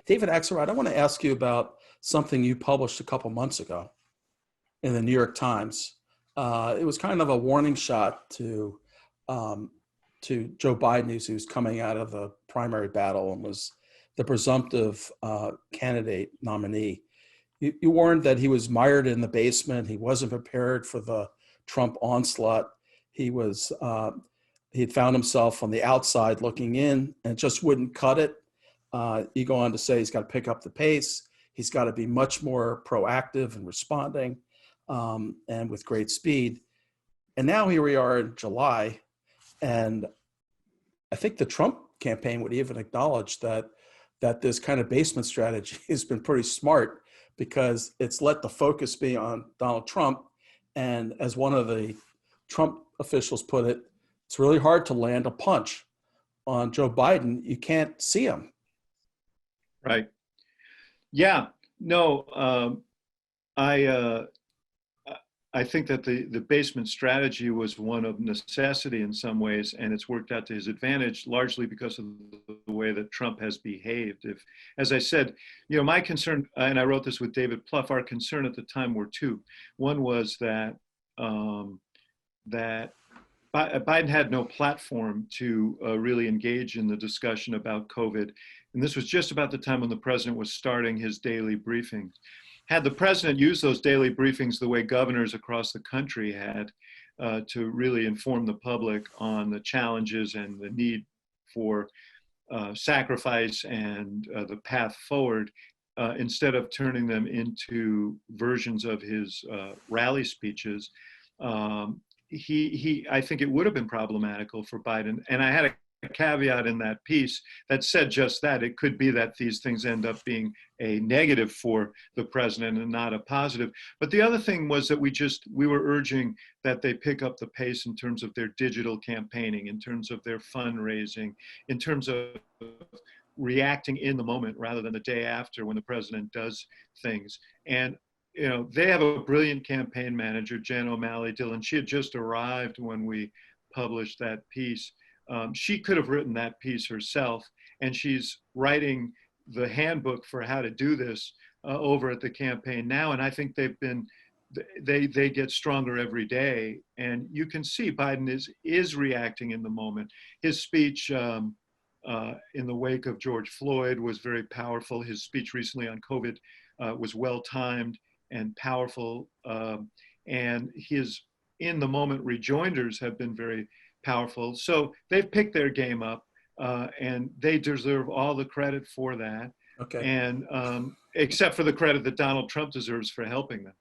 David Axelrod, I want to ask you about something you published a couple months ago in the New York Times. It was kind of a warning shot um, to Joe Biden, who's coming out of the primary battle and was the presumptive candidate nominee. You warned that he was mired in the basement. He wasn't prepared for the Trump onslaught. He was he had found himself on the outside looking in and just wouldn't cut it. You go on to say he's got to pick up the pace. He's got to be much more proactive and responding, and with great speed. And now here we are in July, and I think the Trump campaign would even acknowledge that this kind of basement strategy has been pretty smart because it's let the focus be on Donald Trump. And as one of the Trump officials put it, it's really hard to land a punch on Joe Biden. You can't see him. Right. Yeah. No. I I think that the basement strategy was one of necessity in some ways, and it's worked out to his advantage largely because of the way that Trump has behaved. If, as I said, my concern, and I wrote this with David Plouffe, our concern at the time were two. One was that that Biden had no platform to really engage in the discussion about COVID. And this was just about the time when the president was starting his daily briefings. Had the president used those daily briefings the way governors across the country had to really inform the public on the challenges and the need for sacrifice and the path forward, instead of turning them into versions of his rally speeches, I think it would have been problematical for Biden. And I had a caveat in that piece that said just that. It could be that these things end up being a negative for the president and not a positive. But the other thing was that we were urging that they pick up the pace in terms of their digital campaigning, in terms of their fundraising, in terms of reacting in the moment rather than the day after when the president does things. And they have a brilliant campaign manager, Jen O'Malley Dillon. She had just arrived when we published that piece. She could have written that piece herself, and she's writing the handbook for how to do this over at the campaign now. And I think they get stronger every day. And you can see Biden is reacting in the moment. His speech in the wake of George Floyd was very powerful. His speech recently on COVID was well timed and powerful, and his in the moment rejoinders have been very powerful. So they've picked their game up, and they deserve all the credit for that. Okay. And except for the credit that Donald Trump deserves for helping them.